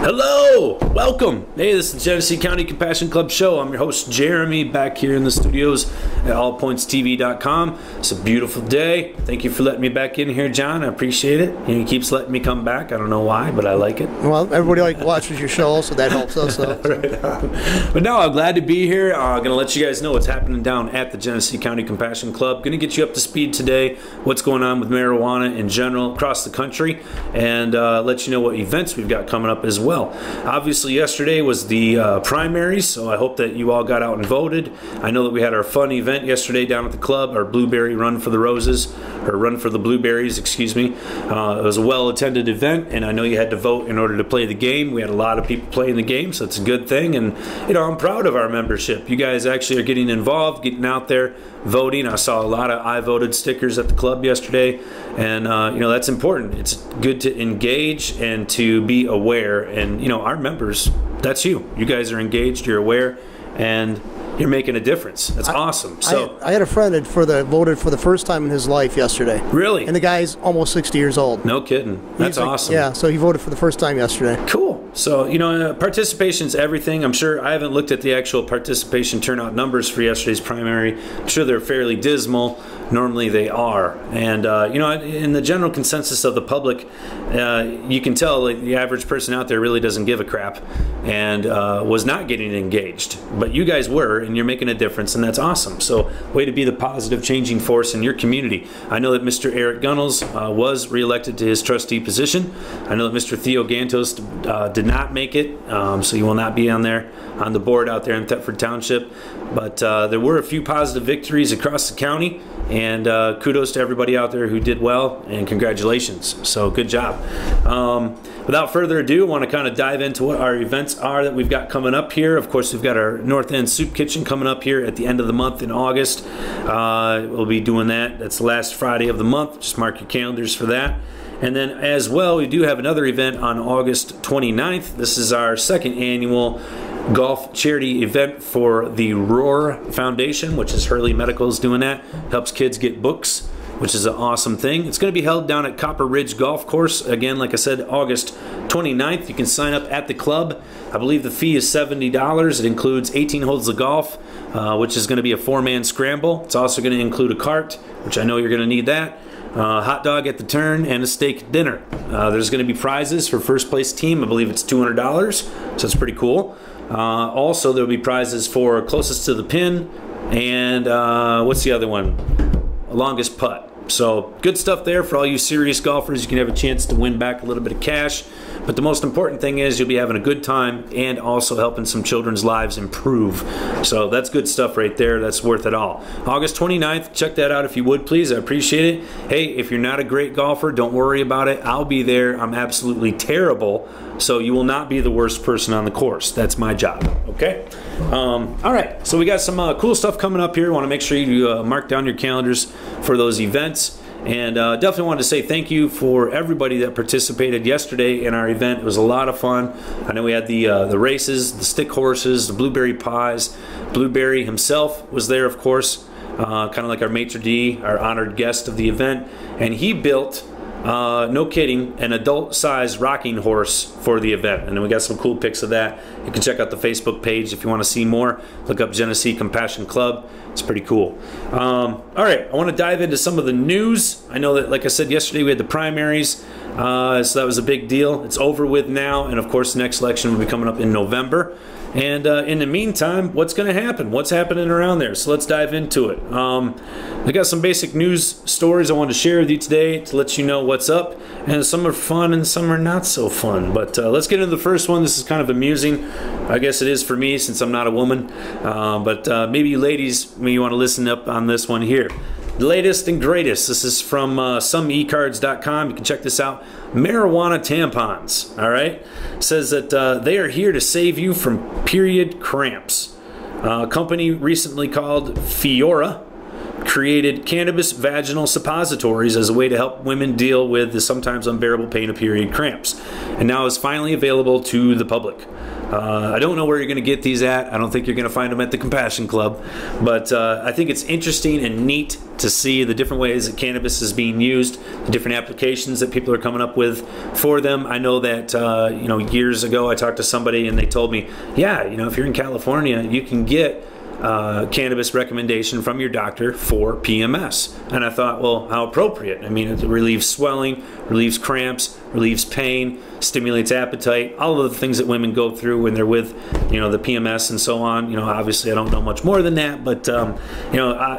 Hello! Welcome! Hey, this is the Genesee County Compassion Club Show. I'm your host, Jeremy, back here in the studios at allpointstv.com. It's a beautiful day. Thank you for letting me back in here, John. I appreciate it. And he keeps letting me come back. I don't know why, but I like it. Well, everybody watches your show, so that helps us. Right on. But no, I'm glad to be here. I'm going to let you guys know what's happening down at the Genesee County Compassion Club. Going to get you up to speed today, what's going on with marijuana in general across the country, and let you know what events we've got coming up as well. Obviously, yesterday was the primaries, so I hope that you all got out and voted. I know that we had our fun event yesterday down at the club, our Blueberry Run for the Roses, or Run for the Blueberries, excuse me. It was a well-attended event, and I know you had to vote in order to play the game. We had a lot of people playing the game, so it's a good thing, and I'm proud of our membership. You guys actually are getting involved, getting out there, voting. I saw a lot of I voted stickers at the club yesterday, and that's important. It's good to engage and to be aware, and our members, that's you guys are engaged, you're aware, and you're making a difference. That's awesome. So I had a friend that voted for the first time in his life yesterday. Really? And the guy's almost 60 years old. No kidding. That's awesome. Yeah, so he voted for the first time yesterday. Cool. So, participation's everything. I'm sure, I haven't looked at the actual participation turnout numbers for yesterday's primary. I'm sure they're fairly dismal. Normally they are. And, in the general consensus of the public, you can tell the average person out there really doesn't give a crap and was not getting engaged. But you guys were, and you're making a difference, and that's awesome. So, way to be the positive changing force in your community. I know that Mr. Eric Gunnels was reelected to his trustee position. I know that Mr. Theo Gantos did not make it, so he will not be on the board out there in Thetford Township. But there were a few positive victories across the county, and kudos to everybody out there who did well, and congratulations. So good job. Without further ado, I want to kind of dive into what our events are that we've got coming up here. Of course, we've got our North End Soup Kitchen coming up here at the end of the month in August. We'll be doing that. That's the last Friday of the month. Just mark your calendars for that. And then as well, we do have another event on August 29th. This is our second annual golf charity event for the Roar Foundation, which is Hurley Medical is doing that. Helps kids get books, which is an awesome thing. It's going to be held down at Copper Ridge Golf Course. Again, like I said, August 29th. You can sign up at the club. I believe the fee is $70. It includes 18 holes of golf, which is going to be a 4-man scramble. It's also going to include a cart, which I know you're going to need that. Hot dog at the turn, and a steak dinner. There's going to be prizes for first place team. I believe it's $200, so it's pretty cool. Also, there'll be prizes for closest to the pin, and what's the other one? Longest putt. So good stuff there for all you serious golfers. You can have a chance to win back a little bit of cash. But the most important thing is you'll be having a good time and also helping some children's lives improve. So that's good stuff right there. That's worth it all. August 29th, check that out if you would, please. I appreciate it. Hey, if you're not a great golfer, don't worry about it. I'll be there. I'm absolutely terrible. So you will not be the worst person on the course. That's my job. Okay? All right. So we got some cool stuff coming up here. I want to make sure you mark down your calendars for those events. And definitely wanted to say thank you for everybody that participated yesterday in our event. It was a lot of fun. I know we had the races, the stick horses, the blueberry pies. Blueberry himself was there, of course, kind of like our maitre d', our honored guest of the event. And he built, no kidding, an adult-sized rocking horse for the event. And then we got some cool pics of that. You can check out the Facebook page if you want to see more. Look up Genesee Compassion Club. It's pretty cool. All right, I want to dive into some of the news. I know that, like I said yesterday, we had the primaries, so that was a big deal. It's over with now, and of course, the next election will be coming up in November. And in the meantime, what's going to happen? What's happening around there? So let's dive into it. I got some basic news stories I wanted to share with you today to let you know what's up. And some are fun and some are not so fun. But let's get into the first one. This is kind of amusing. I guess it is for me since I'm not a woman. But maybe you ladies, maybe you want to listen up on this one here. The latest and greatest. This is from someecards.com. You can check this out. Marijuana tampons. All right. It says that they are here to save you from period cramps. A company recently called Fiora created cannabis vaginal suppositories as a way to help women deal with the sometimes unbearable pain of period cramps, and now is finally available to the public. I don't know where you're going to get these at. I don't think you're going to find them at the Compassion Club. But I think it's interesting and neat to see the different ways that cannabis is being used, the different applications that people are coming up with for them. I know that, years ago I talked to somebody and they told me, if you're in California, you can get cannabis recommendation from your doctor for PMS. And I thought, well, how appropriate. I mean, it relieves swelling, relieves cramps, relieves pain, stimulates appetite, all of the things that women go through when they're with, the PMS and so on. Obviously I don't know much more than that, but,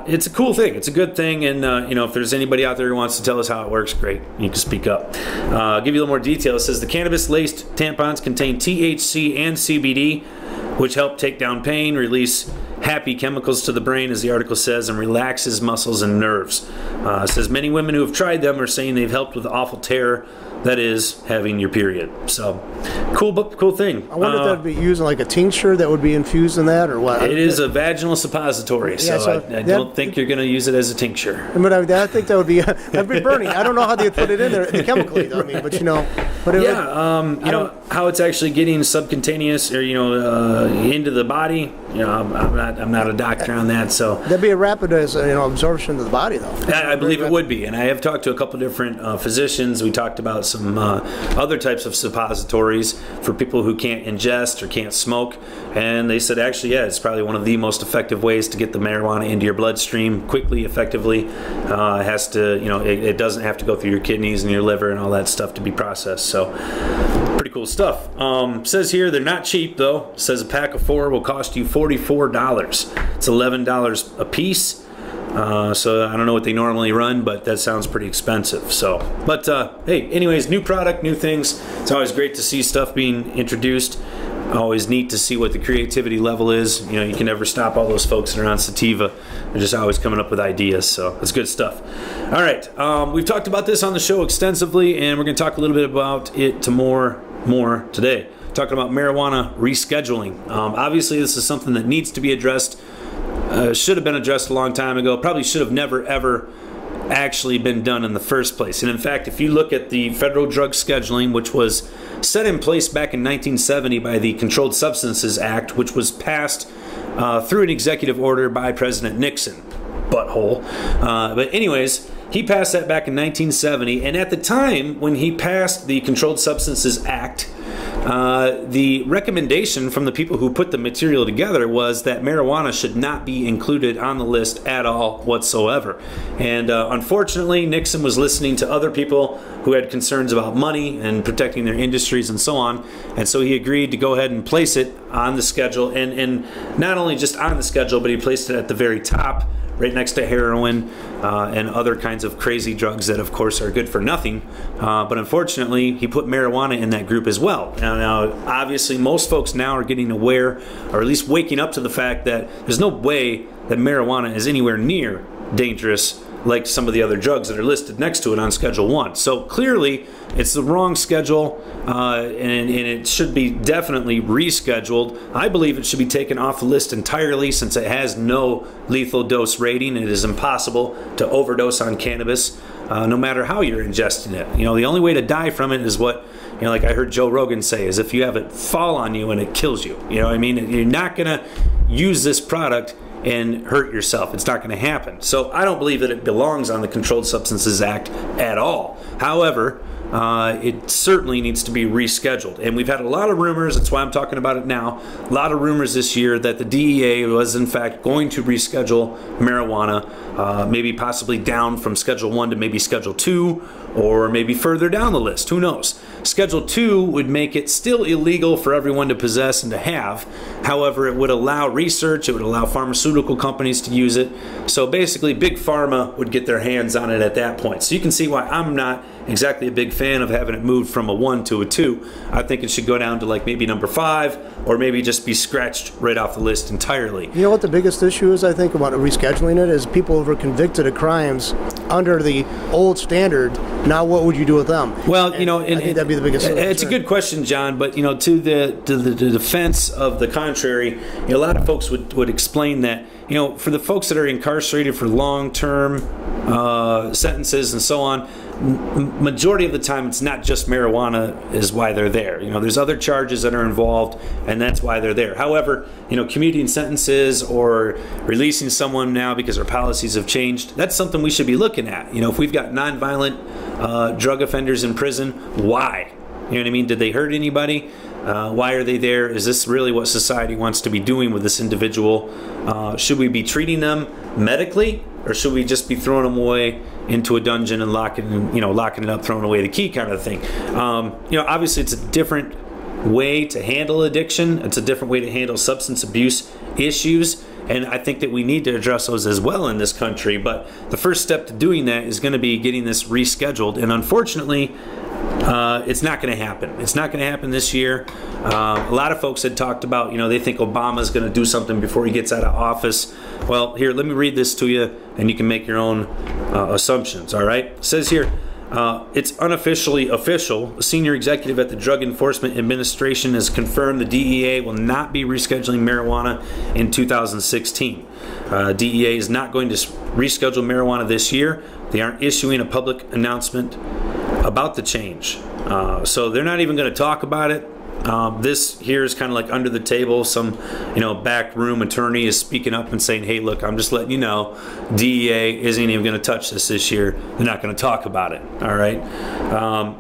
it's a cool thing. It's a good thing. And, if there's anybody out there who wants to tell us how it works, great. You can speak up. I'll give you a little more detail. It says the cannabis-laced tampons contain THC and CBD, which help take down pain, release happy chemicals to the brain, as the article says, and relaxes muscles and nerves. It says many women who have tried them are saying they've helped with the awful terror that is having your period. So, cool thing. I wonder if that would be using like a tincture that would be infused in that, or what? It is a vaginal suppository, so I don't think you're going to use it as a tincture. But I think that would be that'd be burning. I don't know how they'd put it in there chemically, though, how it's actually getting subcutaneous or into the body. I'm not a doctor on that, so that'd be a rapid absorption to the body, though. I believe it would be, and I have talked to a couple different physicians. We talked about some other types of suppositories for people who can't ingest or can't smoke, and they said actually, it's probably one of the most effective ways to get the marijuana into your bloodstream quickly, effectively. It has to, it doesn't have to go through your kidneys and your liver and all that stuff to be processed. So, pretty cool stuff. Says here they're not cheap though. Says a pack of 4 will cost you $44. It's $11 a piece. So I don't know what they normally run, but that sounds pretty expensive. So, but hey, anyways, new product, new things. It's always great to see stuff being introduced. Always neat to see what the creativity level is. You can never stop all those folks that are on sativa. They're just always coming up with ideas. So it's good stuff. All right, we've talked about this on the show extensively, and we're going to talk a little bit about it more today. Talking about marijuana rescheduling. Obviously, this is something that needs to be addressed. Should have been addressed a long time ago. Probably should have never, ever actually been done in the first place. And in fact, if you look at the federal drug scheduling, which was set in place back in 1970 by the Controlled Substances Act, which was passed through an executive order by President Nixon. Butthole. But anyways, he passed that back in 1970. And at the time when he passed the Controlled Substances Act, the recommendation from the people who put the material together was that marijuana should not be included on the list at all whatsoever. And unfortunately, Nixon was listening to other people who had concerns about money and protecting their industries and so on. And so he agreed to go ahead and place it on the schedule. And not only just on the schedule, but he placed it at the very top, right next to heroin and other kinds of crazy drugs that, of course, are good for nothing. But unfortunately, he put marijuana in that group as well. Now, obviously, most folks now are getting aware, or at least waking up to the fact that there's no way that marijuana is anywhere near dangerous like some of the other drugs that are listed next to it on Schedule 1. So clearly, it's the wrong schedule, and it should be definitely rescheduled. I believe it should be taken off the list entirely since it has no lethal dose rating. It is impossible to overdose on cannabis, no matter how you're ingesting it. The only way to die from it is what, like I heard Joe Rogan say, is if you have it fall on you and it kills you. You know what I mean? You're not going to use this product and hurt yourself. It's not going to happen. So I don't believe that it belongs on the Controlled Substances Act at all. However, it certainly needs to be rescheduled. And we've had a lot of rumors, that's why I'm talking about it now, a lot of rumors this year that the DEA was in fact going to reschedule marijuana, maybe possibly down from Schedule 1 to maybe Schedule 2, or maybe further down the list, who knows. Schedule 2 would make it still illegal for everyone to possess and to have. However, it would allow research, it would allow pharmaceutical companies to use it. So basically, Big Pharma would get their hands on it at that point. So you can see why I'm not exactly a big fan of having it moved from a 1 to a 2. I think it should go down to like maybe number 5, or maybe just be scratched right off the list entirely. You know what the biggest issue is, I think, about rescheduling it is people who are convicted of crimes under the old standard. Now, what would you do with them? Well, I think that'd be the biggest. It's a good question, John. But to the defense of the contrary, a lot of folks would explain that for the folks that are incarcerated for long-term sentences and so on, majority of the time, it's not just marijuana is why they're there. There's other charges that are involved, and that's why they're there. However, commuting sentences or releasing someone now because our policies have changed, that's something we should be looking at. If we've got nonviolent drug offenders in prison, why? You know what I mean? Did they hurt anybody? Why are they there? Is this really what society wants to be doing with this individual? Should we be treating them medically, or should we just be throwing them away into a dungeon and locking it up, throwing away the key kind of thing? Obviously it's a different way to handle addiction. It's a different way to handle substance abuse issues. And I think that we need to address those as well in this country. But the first step to doing that is going to be getting this rescheduled. And unfortunately, it's not going to happen. It's not going to happen this year. A lot of folks had talked about, they think Obama's going to do something before he gets out of office. Well, here, let me read this to you, and you can make your own assumptions, all right? It says here, it's unofficially official. A senior executive at the Drug Enforcement Administration has confirmed the DEA will not be rescheduling marijuana in 2016. DEA is not going to reschedule marijuana this year. They aren't issuing a public announcement about the change. So they're not even going to talk about it. This here is kind of like under the table. Some, backroom attorney is speaking up and saying, hey, look, I'm just letting you know, DEA isn't even going to touch this year. They're not going to talk about it. All right.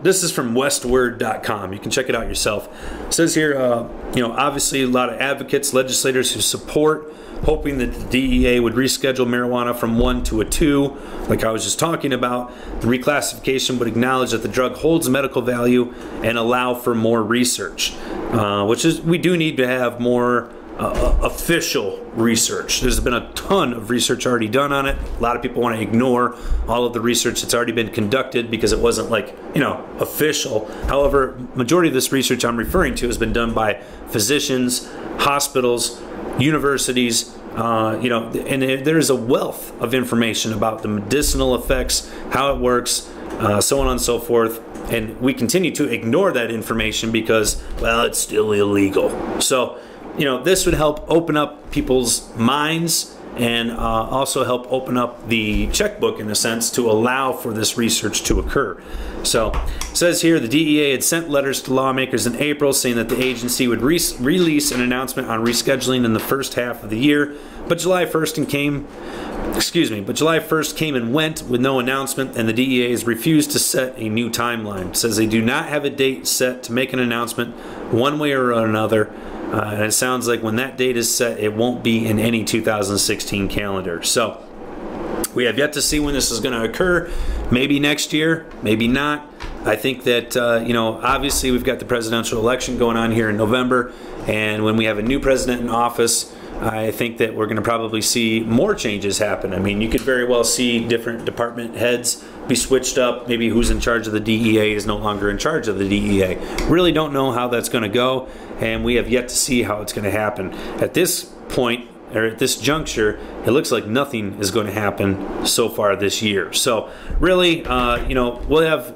This is from westword.com. You can check it out yourself. It says here, obviously a lot of advocates, legislators who support hoping that the DEA would reschedule marijuana from 1 to a 2, like I was just talking about. The reclassification would acknowledge that the drug holds medical value and allow for more research, which is, we do need to have more official research. There's been a ton of research already done on it. A lot of people want to ignore all of the research that's already been conducted because it wasn't official. However, majority of this research I'm referring to has been done by physicians, hospitals, universities, and there is a wealth of information about the medicinal effects, how it works, so on and so forth. And we continue to ignore that information because, well, it's still illegal. So, this would help open up people's minds and also help open up the checkbook in a sense to allow for this research to occur. So it says here the DEA had sent letters to lawmakers in April saying that the agency would release an announcement on rescheduling in the first half of the year, but July 1st came and went with no announcement, and the DEA has refused to set a new timeline. It says they do not have a date set to make an announcement one way or another. And it sounds like when that date is set, it won't be in any 2016 calendar. So we have yet to see when this is going to occur. Maybe next year, maybe not. I think that, obviously we've got the presidential election going on here in November. And when we have a new president in office, I think that we're going to probably see more changes happen. I mean, you could very well see different department heads be switched up. Maybe who's in charge of the DEA is no longer in charge of the DEA. Really don't know how that's going to go, and we have yet to see how it's going to happen. At this point, or at this juncture, it looks like nothing is going to happen so far this year. So really, we'll have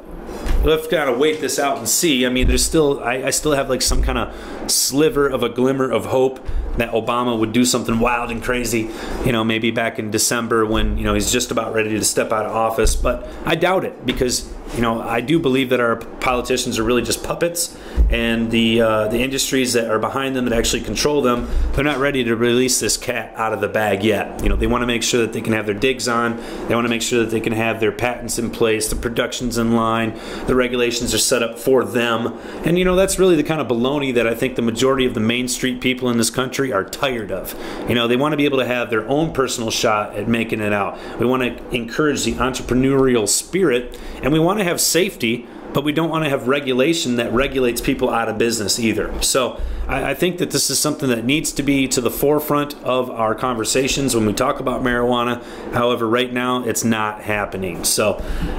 to wait this out and see. I mean, there's still, I still have like some kind of sliver of a glimmer of hope that Obama would do something wild and crazy, maybe back in December when, he's just about ready to step out of office. But I doubt it because, I do believe that our politicians are really just puppets, and the industries that are behind them that actually control them, they're not ready to release this cat out of the bag yet. They want to make sure that they can have their digs on. They want to make sure that they can have their patents in place, the production's in line, the regulations are set up for them. And, that's really the kind of baloney that I think the majority of the Main Street people in this country are tired of. They want to be able to have their own personal shot at making it out. We want to encourage the entrepreneurial spirit, and we want to have safety, but we don't want to have regulation that regulates people out of business either. So I think that this is something that needs to be to the forefront of our conversations when we talk about marijuana. However, right now it's not happening. So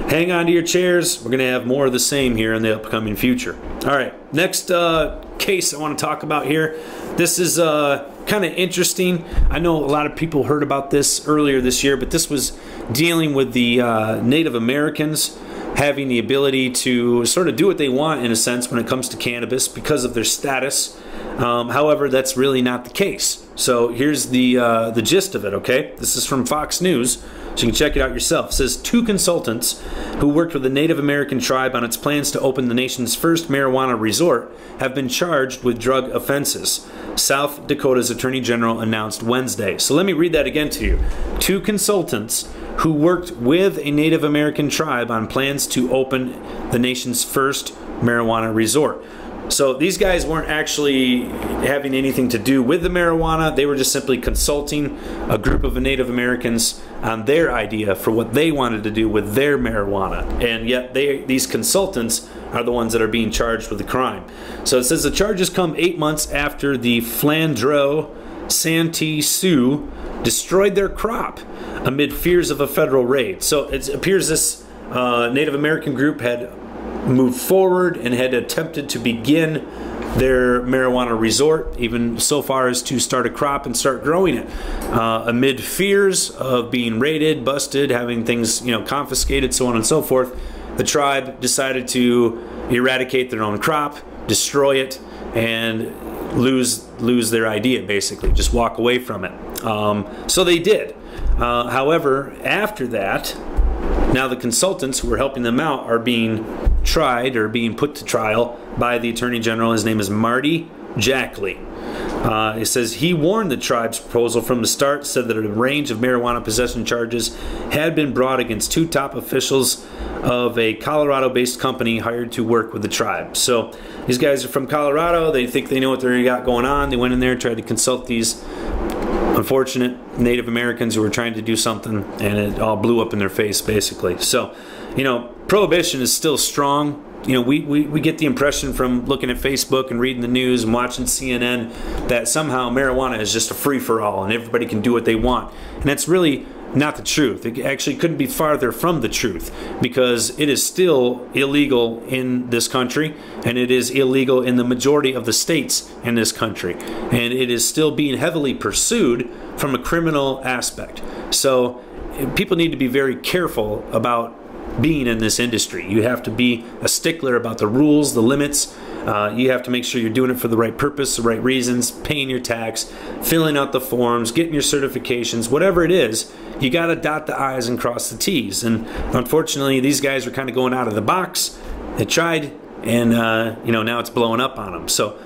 hang on to your chairs. We're going to have more of the same here in the upcoming future. All right, next case I want to talk about here. This is kind of interesting. I know a lot of people heard about this earlier this year, but this was dealing with the Native Americans having the ability to sort of do what they want in a sense when it comes to cannabis because of their status. However, that's really not the case. So here's the gist of it, okay? This is from Fox News. So you can check it out yourself. It says 2 consultants who worked with the Native American tribe on its plans to open the nation's first marijuana resort have been charged with drug offenses, South Dakota's Attorney General announced Wednesday. So let me read that again to you. 2 consultants who worked with a Native American tribe on plans to open the nation's first marijuana resort. So these guys weren't actually having anything to do with the marijuana. They were just simply consulting a group of Native Americans on their idea for what they wanted to do with their marijuana. And yet these consultants are the ones that are being charged with the crime. So it says the charges come 8 months after the Flandreau Santee Sioux destroyed their crop amid fears of a federal raid. So it appears this Native American group had moved forward and had attempted to begin their marijuana resort, even so far as to start a crop and start growing it. Amid fears of being raided, busted, having things confiscated, so on and so forth, the tribe decided to eradicate their own crop, destroy it, and lose their idea, basically, just walk away from it. So they did. However, after that, now the consultants who were helping them out are being tried or being put to trial by the Attorney General. His name is Marty Jackley. It says he warned the tribe's proposal from the start, said that a range of marijuana possession charges had been brought against 2 top officials of a Colorado-based company hired to work with the tribe. So these guys are from Colorado. They think they know what they got going on. They went in there and tried to consult these unfortunate Native Americans who were trying to do something, and it all blew up in their face, basically. So, prohibition is still strong. We get the impression from looking at Facebook and reading the news and watching CNN that somehow marijuana is just a free-for-all and everybody can do what they want. And that's really not the truth. It actually couldn't be farther from the truth, because it is still illegal in this country, and it is illegal in the majority of the states in this country. And it is still being heavily pursued from a criminal aspect. So people need to be very careful about being in this industry. You have to be a stickler about the rules, the limits. You have to make sure you're doing it for the right purpose, the right reasons, paying your tax, filling out the forms, getting your certifications, whatever it is. You got to dot the I's and cross the T's. And unfortunately, these guys are kind of going out of the box. They tried, and now it's blowing up on them. So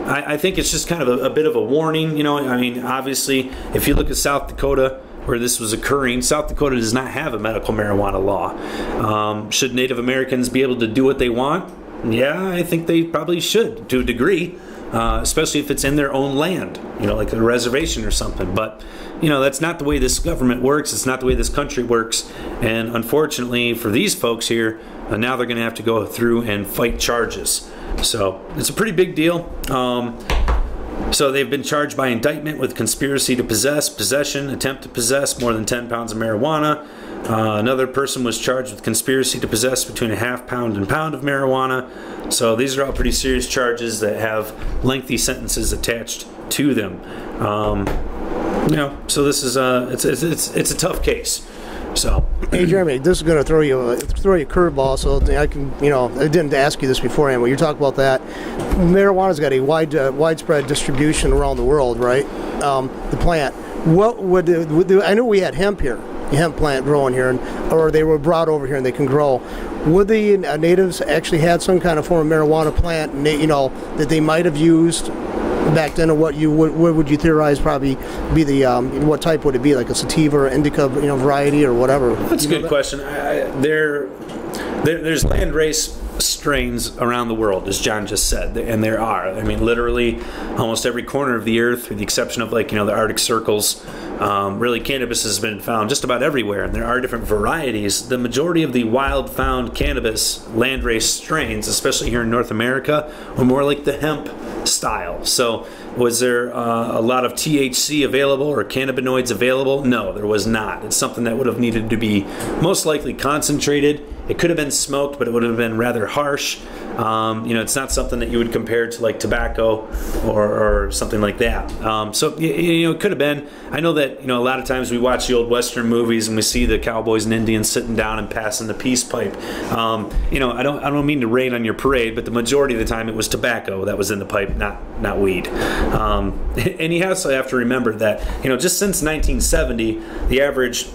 I think it's just kind of a bit of a warning. Obviously, if you look at South Dakota, where this was occurring, South Dakota does not have a medical marijuana law. Should Native Americans be able to do what they want? Yeah, I think they probably should, to a degree, especially if it's in their own land, like a reservation or something. But, that's not the way this government works. It's not the way this country works. And unfortunately for these folks here, now they're going to have to go through and fight charges. So it's a pretty big deal. So they've been charged by indictment with conspiracy to possess, possession, attempt to possess more than 10 pounds of marijuana. Another person was charged with conspiracy to possess between a half pound and pound of marijuana. So these are all pretty serious charges that have lengthy sentences attached to them. So this is it's a tough case. So, hey Jeremy, this is going to throw you a curveball. So I can, I didn't ask you this beforehand, but you're talking about that. Marijuana's got a widespread distribution around the world, right? The plant. What would I know we had hemp here, a hemp plant growing here, or they were brought over here and they can grow. Would the natives actually had some kind of form of marijuana plant, that they might have used back then, or what would you theorize probably be the what type would it be, like a sativa or indica variety or whatever? That's a good question. There's landrace strains around the world, as John just said, and there are. Literally almost every corner of the earth, with the exception of the Arctic circles. Really, cannabis has been found just about everywhere, and there are different varieties. The majority of the wild found cannabis landrace strains, especially here in North America, are more like the hemp style. So was there a lot of THC available or cannabinoids available? No, there was not. It's something that would have needed to be most likely concentrated. It could have been smoked, but it would have been rather harsh. It's not something that you would compare to like tobacco or something like that. So it could have been. I know that a lot of times we watch the old Western movies and we see the cowboys and Indians sitting down and passing the peace pipe. I don't mean to rain on your parade, but the majority of the time it was tobacco that was in the pipe, not weed. And you also have to remember that just since 1970, the average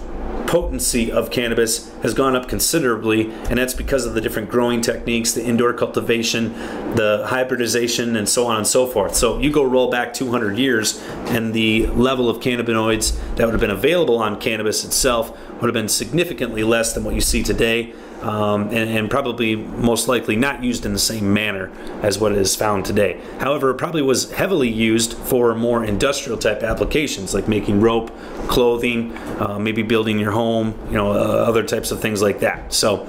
potency of cannabis has gone up considerably, and that's because of the different growing techniques, the indoor cultivation, the hybridization, and so on and so forth. So you go roll back 200 years, and the level of cannabinoids that would have been available on cannabis itself would have been significantly less than what you see today. And probably most likely not used in the same manner as what is found today. However, it probably was heavily used for more industrial type applications like making rope, clothing, maybe building your home, other types of things like that. So,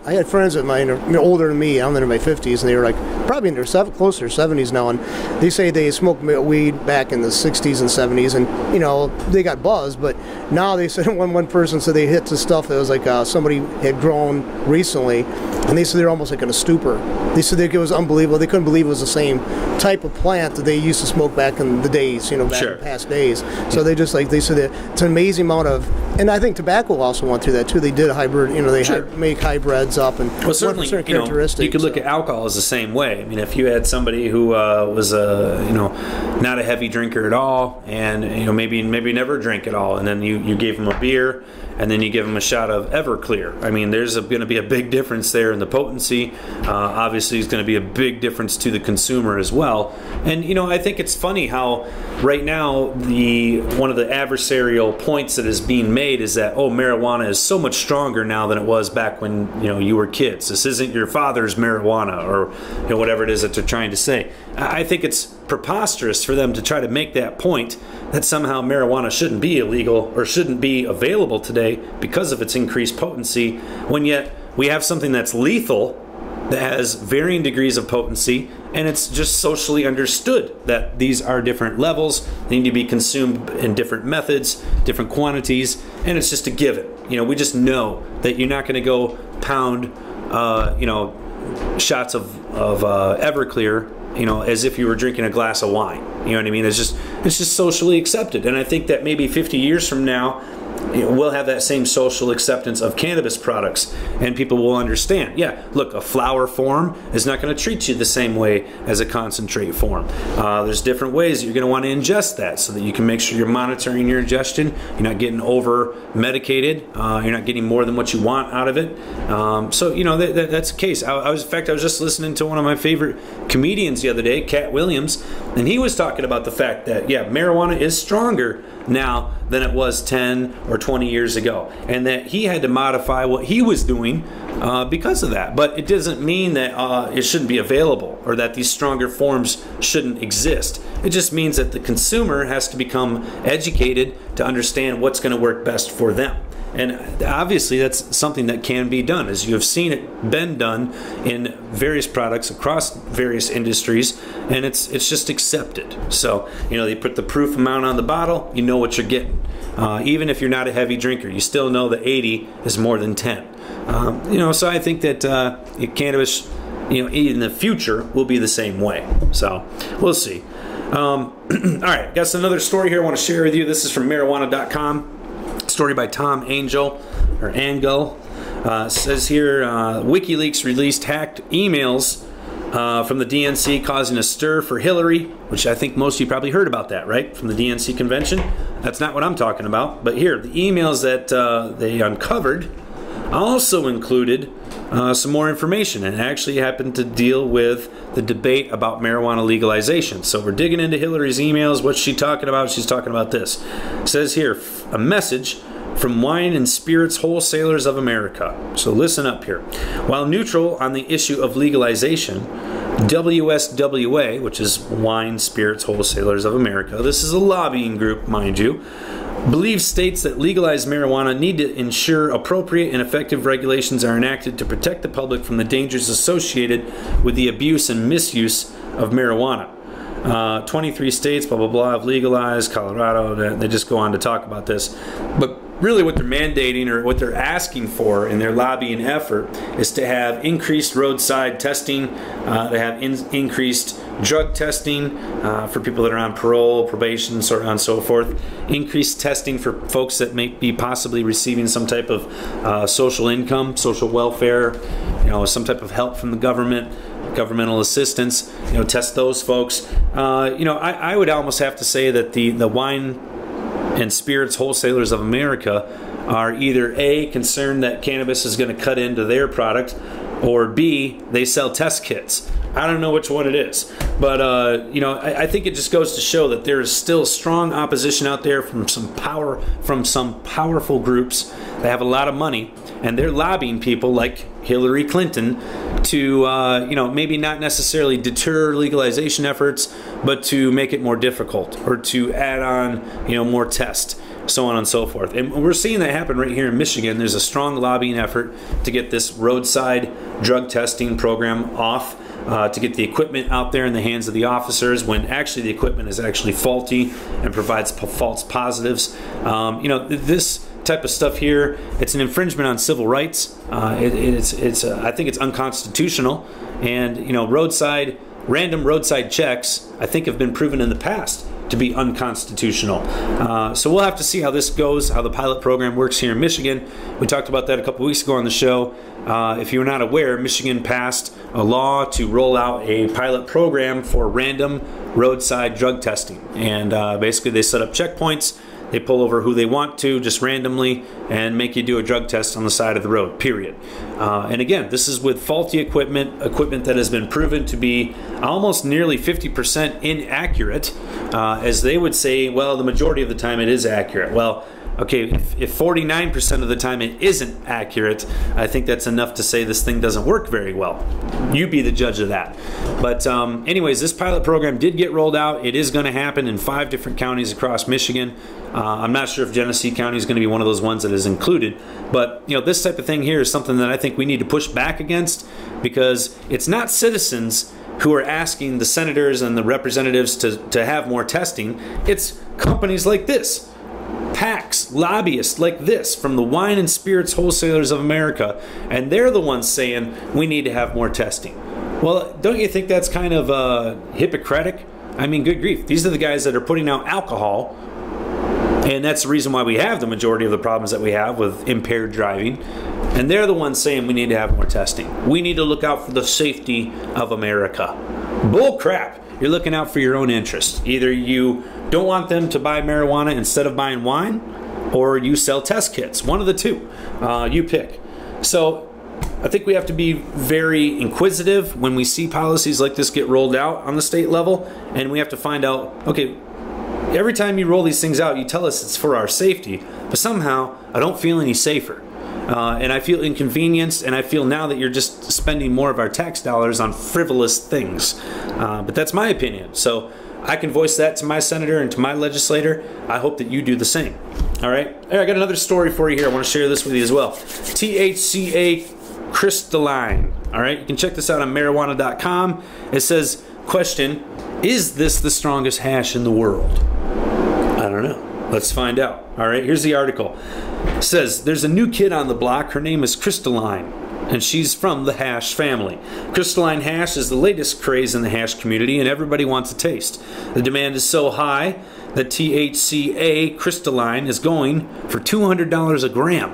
I had friends of mine older than me. I'm in my 50s, and they were like probably in their close to their 70s now, and they say they smoked weed back in the 60s and 70s, and they got buzzed. But now they said one person said they hit the stuff that was like somebody had grown recently, and they said they were almost like in a stupor. They said it was unbelievable. They couldn't believe it was the same type of plant that they used to smoke back in the days, back in the past days. So they said that it's an amazing amount of, and I think tobacco also went through that too. They did a hybrid, they make hybrids up, and certainly, certain characteristics. You could look at alcohol as the same way. I mean, if you had somebody who was not a heavy drinker at all, and maybe never drank at all, and then you gave them a beer, and then you give them a shot of Everclear. I mean, there's going to be a big difference there in the potency. Obviously, it's going to be a big difference to the consumer as well. And I think it's funny how right now one of the adversarial points that is being made is that marijuana is so much stronger now than it was back when you were kids. This isn't your father's marijuana, or whatever it is that they're trying to say. I think it's preposterous for them to try to make that point that somehow marijuana shouldn't be illegal or shouldn't be available today because of its increased potency, when yet we have something that's lethal that has varying degrees of potency, and it's just socially understood that these are different levels. They need to be consumed in different methods, different quantities, and it's just a given. We just know that you're not going to go pound shots of Everclear as if you were drinking a glass of wine. You know what I mean? It's just socially accepted. And I think that maybe 50 years from now, we'll have that same social acceptance of cannabis products, and people will understand, look, a flower form is not going to treat you the same way as a concentrate form. There's different ways you're going to want to ingest that so that you can make sure you're monitoring your ingestion. You're not getting over medicated. You're not getting more than what you want out of it. That's the case. I was just listening to one of my favorite comedians the other day, Cat Williams, and he was talking about the fact that marijuana is stronger now than it was 10 or 20 years ago, and that he had to modify what he was doing because of that. But it doesn't mean that it shouldn't be available or that these stronger forms shouldn't exist. It just means that the consumer has to become educated to understand what's going to work best for them. And obviously that's something that can be done, as you have seen it been done in various products across various industries, and it's just accepted. So, they put the proof amount on the bottle, you know what you're getting. Even if you're not a heavy drinker, you still know that 80 is more than 10. So I think that cannabis, in the future will be the same way. So we'll see. All right, got another story here I want to share with you. This is from marijuana.com. Story by Tom Angel. Says here, WikiLeaks released hacked emails from the DNC causing a stir for Hillary, which I think most of you probably heard about that, right? From the DNC convention. That's not what I'm talking about. But here, the emails that they uncovered also included some more information, and actually happened to deal with the debate about marijuana legalization. So we're digging into Hillary's emails. What's she talking about? She's talking about this. It says here, a message from Wine and Spirits Wholesalers of America. So listen up here. While neutral on the issue of legalization, WSWA, which is Wine Spirits Wholesalers of America, this is a lobbying group, mind you, believes states that legalize marijuana need to ensure appropriate and effective regulations are enacted to protect the public from the dangers associated with the abuse and misuse of marijuana. 23 states, blah, blah, blah, have legalized. Colorado, they just go on to talk about this. But really what they're mandating, or what they're asking for in their lobbying effort, is to have increased roadside testing, to have increased drug testing for people that are on parole, probation, so on and so forth, increased testing for folks that may be possibly receiving some type of social income, social welfare, some type of help from the government, governmental assistance, test those folks. I would almost have to say that the Wine and Spirits Wholesalers of America are either A, concerned that cannabis is going to cut into their product, or B, they sell test kits. I don't know which one it is, but I think it just goes to show that there is still strong opposition out there from some powerful groups that have a lot of money, and they're lobbying people like Hillary Clinton to maybe not necessarily deter legalization efforts, but to make it more difficult or to add on more tests, so on and so forth. And we're seeing that happen right here in Michigan. There's a strong lobbying effort to get this roadside drug testing program off, to get the equipment out there in the hands of the officers when actually the equipment is actually faulty and provides false positives. This type of stuff here, it's an infringement on civil rights. I think it's unconstitutional, and random roadside checks I think have been proven in the past to be unconstitutional. So we'll have to see how this goes, how the pilot program works here in Michigan. We talked about that a couple weeks ago on the show. If you're not aware, Michigan passed a law to roll out a pilot program for random roadside drug testing. And basically they set up checkpoints. They pull over who they want to, just randomly, and make you do a drug test on the side of the road, period. And again, this is with faulty equipment that has been proven to be almost nearly 50% inaccurate. As they would say, well, the majority of the time it is accurate. Well, okay, if 49% of the time it isn't accurate, I think that's enough to say this thing doesn't work very well. You be the judge of that. But anyways, this pilot program did get rolled out. It is going to happen in 5 different counties across Michigan. I'm not sure if Genesee County is going to be one of those ones that is included. But this type of thing here is something that I think we need to push back against, because it's not citizens who are asking the senators and the representatives to have more testing. It's companies like this. PACs, lobbyists like this from the Wine and Spirits Wholesalers of America, and they're the ones saying we need to have more testing. Well, don't you think that's kind of hypocritic? I mean, good grief. These are the guys that are putting out alcohol, and that's the reason why we have the majority of the problems that we have with impaired driving. And they're the ones saying we need to have more testing. We need to look out for the safety of America. Bull crap. You're looking out for your own interest. Either you don't want them to buy marijuana instead of buying wine, or you sell test kits. One of the two. You pick. So I think we have to be very inquisitive when we see policies like this get rolled out on the state level, and we have to find out, okay, every time you roll these things out, you tell us it's for our safety, but somehow I don't feel any safer. And I feel inconvenienced, and I feel now that you're just spending more of our tax dollars on frivolous things. But that's my opinion. So I can voice that to my senator and to my legislator. I hope that you do the same. All right? I got another story for you here. I want to share this with you as well. THCA crystalline. All right? You can check this out on marijuana.com. It says, question, is this the strongest hash in the world? I don't know. Let's find out. All right, here's the article. It says, there's a new kid on the block. Her name is Crystalline, and she's from the hash family. Crystalline hash is the latest craze in the hash community, and everybody wants a taste. The demand is so high that THCA Crystalline is going for $200 a gram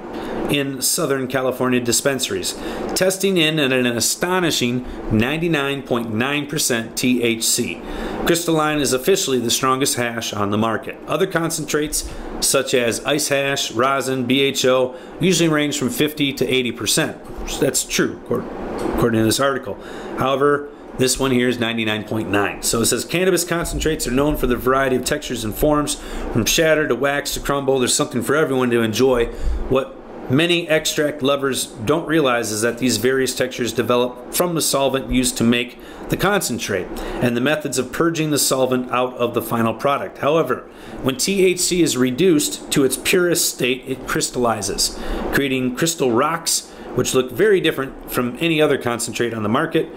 in Southern California dispensaries, testing in at an astonishing 99.9% THC. Crystalline is officially the strongest hash on the market. Other concentrates, such as ice hash, rosin, BHO, usually range from 50 to 80%. That's true, according to this article. However, this one here is 99.9. So it says cannabis concentrates are known for the variety of textures and forms, from shatter to wax to crumble. There's something for everyone to enjoy. What many extract lovers don't realize is that these various textures develop from the solvent used to make the concentrate and the methods of purging the solvent out of the final product. However, when THC is reduced to its purest state, it crystallizes, creating crystal rocks, which look very different from any other concentrate on the market.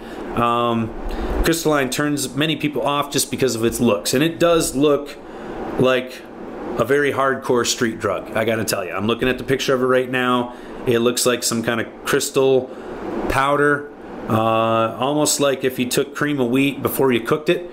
Crystalline turns many people off just because of its looks, and it does look like a very hardcore street drug, I gotta tell you. I'm looking at the picture of it right now. It looks like some kind of crystal powder, almost like if you took cream of wheat before you cooked it.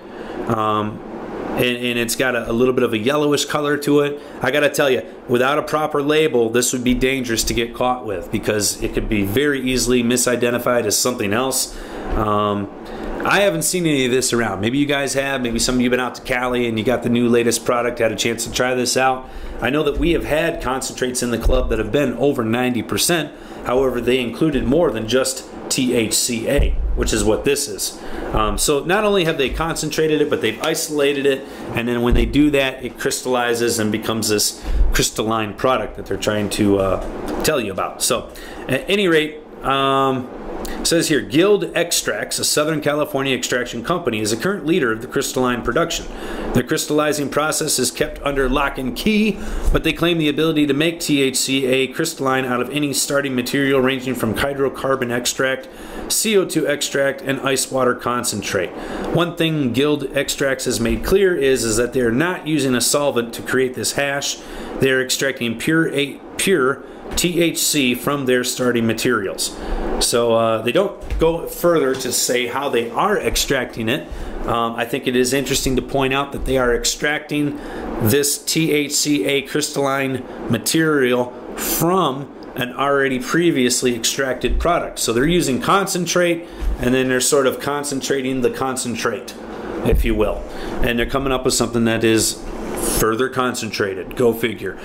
And it's got a little bit of a yellowish color to it. I gotta tell you, without a proper label, this would be dangerous to get caught with, because it could be very easily misidentified as something else. I haven't seen any of this around. Maybe you guys have. Maybe some of you have been out to Cali and you got the new latest product, had a chance to try this out. I know that we have had concentrates in the club that have been over 90%. However, they included more than just THCA, which is what this is. So not only have they concentrated it, but they've isolated it. And then when they do that, it crystallizes and becomes this crystalline product that they're trying to tell you about. So at any rate, it says here, Guild Extracts, a Southern California extraction company, is a current leader of the crystalline production. The crystallizing process is kept under lock and key, but they claim the ability to make THCA crystalline out of any starting material ranging from hydrocarbon extract, CO2 extract, and ice water concentrate. One thing Guild Extracts has made clear is that they are not using a solvent to create this hash. They are extracting pure THC from their starting materials. So they don't go further to say how they are extracting it. I think it is interesting to point out that they are extracting this THCA crystalline material from an already previously extracted product. So they're using concentrate, and then they're sort of concentrating the concentrate, if you will. And they're coming up with something that is further concentrated. Go figure.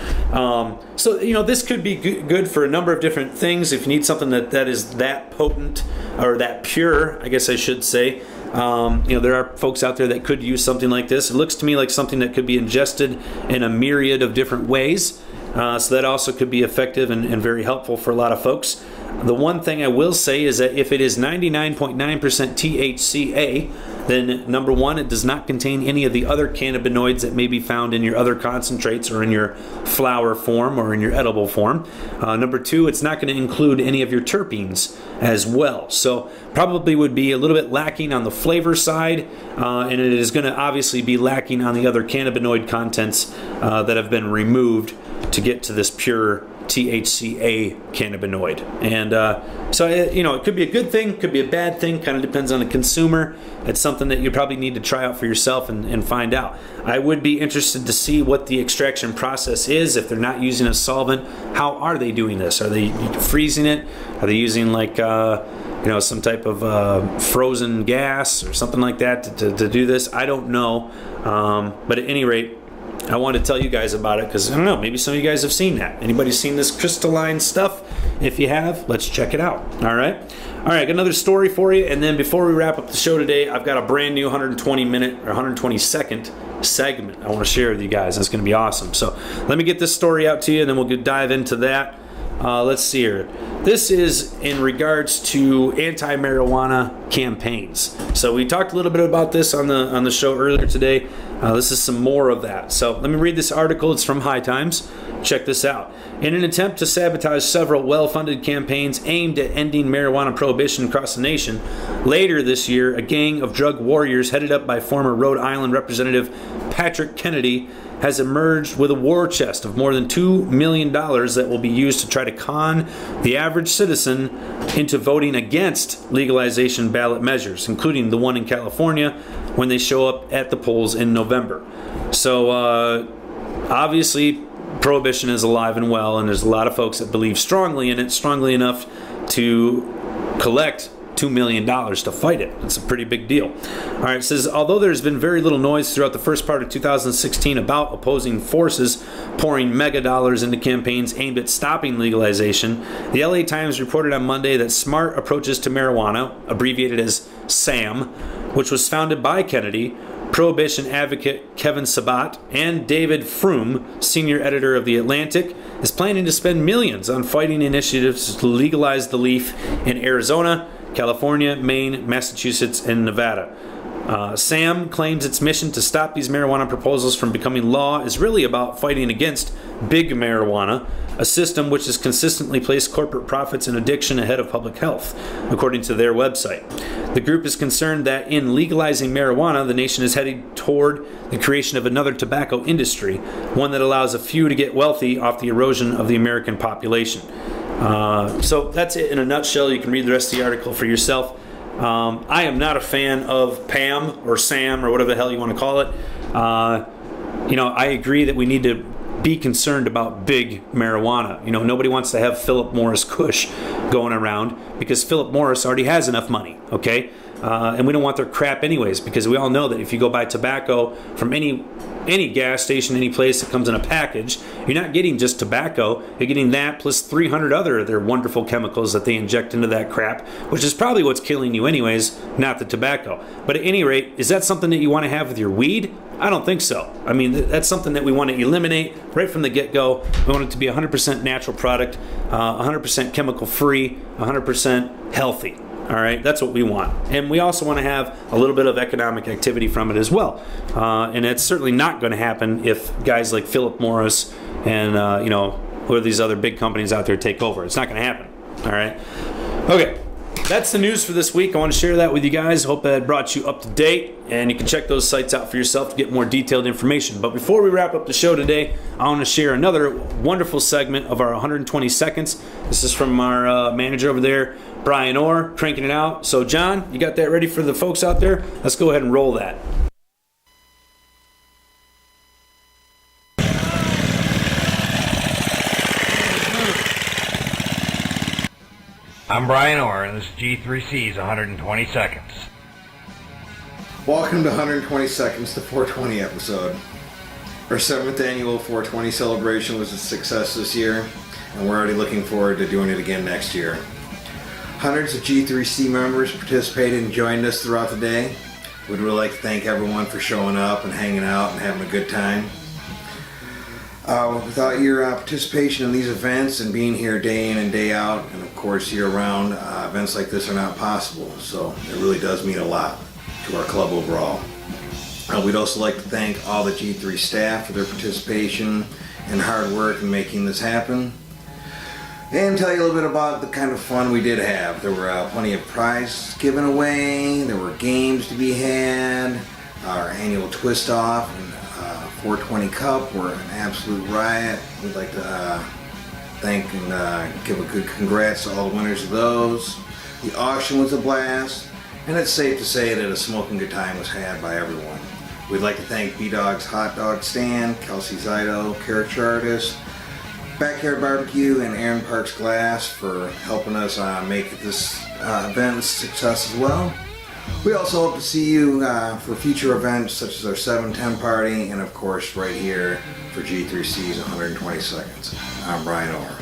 So, this could be good for a number of different things. If you need something that is that potent, or that pure, I guess I should say, there are folks out there that could use something like this. It looks to me like something that could be ingested in a myriad of different ways. So that also could be effective and very helpful for a lot of folks. The one thing I will say is that if it is 99.9% THCA, then number one, it does not contain any of the other cannabinoids that may be found in your other concentrates or in your flower form or in your edible form. Number two, it's not going to include any of your terpenes as well. So probably would be a little bit lacking on the flavor side, and it is going to obviously be lacking on the other cannabinoid contents that have been removed to get to this pure THCA cannabinoid. And so it could be a good thing, could be a bad thing, kind of depends on the consumer. It's something that you probably need to try out for yourself and find out. I would be interested to see what the extraction process is. If they're not using a solvent, how are they doing this? Are they freezing it? Are they using some type of frozen gas or something like that to do this? I don't know. But at any rate, I want to tell you guys about it because, I don't know, maybe some of you guys have seen that. Anybody seen this crystalline stuff? If you have, let's check it out. All right, got another story for you. And then before we wrap up the show today, I've got a brand new 120-minute or 120-second segment I want to share with you guys. That's going to be awesome. So let me get this story out to you, and then we'll dive into that. Let's see here. This is in regards to anti-marijuana campaigns. So we talked a little bit about this on the show earlier today. This is some more of that. So let me read this article. It's from High Times. Check this out. In an attempt to sabotage several well-funded campaigns aimed at ending marijuana prohibition across the nation, later this year, a gang of drug warriors headed up by former Rhode Island Representative Patrick Kennedy has emerged with a war chest of more than $2 million that will be used to try to con the average citizen into voting against legalization ballot measures, including the one in California, when they show up at the polls in November. So, obviously, prohibition is alive and well, and there's a lot of folks that believe strongly in it, strongly enough to collect $2 million to fight it. It's a pretty big deal. All right, it says, although there's been very little noise throughout the first part of 2016 about opposing forces pouring mega dollars into campaigns aimed at stopping legalization, the LA Times reported on Monday that Smart Approaches to Marijuana, abbreviated as SAM, which was founded by Kennedy, prohibition advocate Kevin Sabat, and David Froome, senior editor of The Atlantic, is planning to spend millions on fighting initiatives to legalize the leaf in Arizona, California, Maine, Massachusetts, and Nevada. SAM claims its mission to stop these marijuana proposals from becoming law is really about fighting against big marijuana, a system which has consistently placed corporate profits and addiction ahead of public health, according to their website. The group is concerned that in legalizing marijuana, the nation is heading toward the creation of another tobacco industry, one that allows a few to get wealthy off the erosion of the American population. So that's it in a nutshell. You can read the rest of the article for yourself. I am not a fan of PAM or SAM or whatever the hell you want to call it. I agree that we need to be concerned about big marijuana. You know, nobody wants to have Philip Morris Kush going around because Philip Morris already has enough money, okay? And we don't want their crap anyways, because we all know that if you go buy tobacco from any gas station, any place that comes in a package, you're not getting just tobacco. You're getting that plus 300 other of their wonderful chemicals that they inject into that crap, which is probably what's killing you anyways, not the tobacco. But at any rate, is that something that you want to have with your weed? I don't think so. I mean, that's something that we want to eliminate right from the get-go. We want it to be 100% natural product, 100% chemical-free, 100% healthy. All right, that's what we want. And we also want to have a little bit of economic activity from it as well. And it's certainly not going to happen if guys like Philip Morris and, who are these other big companies out there take over. It's not going to happen. All right. Okay. That's the news for this week. I want to share that with you guys. Hope that brought you up to date, and you can check those sites out for yourself to get more detailed information. But before we wrap up the show today, I want to share another wonderful segment of our 120 seconds. This is from our manager over there, Brian Orr, cranking it out. So, John, you got that ready for the folks out there? Let's go ahead and roll that. I'm Brian Orr, and this is G3C's 120 Seconds. Welcome to 120 Seconds, the 420 episode. Our 7th annual 420 celebration was a success this year, and we're already looking forward to doing it again next year. Hundreds of G3C members participated and joined us throughout the day. We'd really like to thank everyone for showing up and hanging out and having a good time. Without your participation in these events and being here day in and day out, and of course year round, events like this are not possible. So it really does mean a lot to our club overall. We'd also like to thank all the G3 staff for their participation and hard work in making this happen. And tell you a little bit about the kind of fun we did have. There were plenty of prizes given away, there were games to be had, our annual twist off and 420 Cup were an absolute riot. We'd like to thank and give a good congrats to all the winners of those. The auction was a blast, and it's safe to say that a smoking good time was had by everyone. We'd like to thank B-Dog's Hot Dog Stand, Kelsey Zido, Character Artist, Backyard Barbecue, and Aaron Parks Glass for helping us make this event a success as well. We also hope to see you for future events such as our 710 party and of course right here for G3C's 120 Seconds. I'm Brian Orr.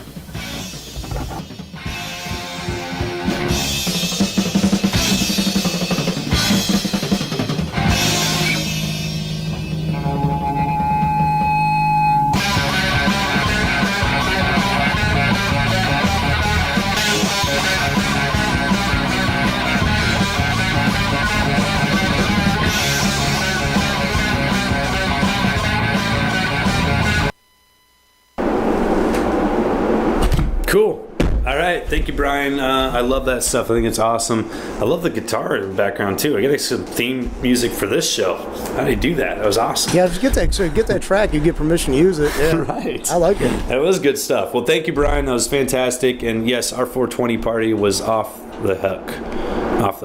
Cool. All right. Thank you, Brian. I love that stuff. I think it's awesome. I love the guitar in the background, too. I got some theme music for this show. How did he do that? That was awesome. Yeah, just get that track. You get permission to use it. Yeah. Right. I like it. That was good stuff. Well, thank you, Brian. That was fantastic. And yes, our 420 party was off the hook, off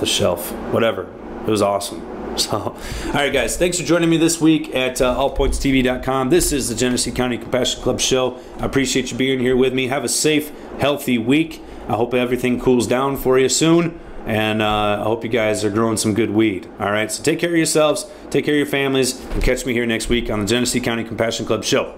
the shelf, whatever. It was awesome. So, all right, guys, thanks for joining me this week at allpointstv.com. This is the Genesee County Compassion Club show. I appreciate you being here with me. Have a safe, healthy week. I hope everything cools down for you soon, and I hope you guys are growing some good weed. All right, so take care of yourselves, take care of your families, and catch me here next week on the Genesee County Compassion Club show.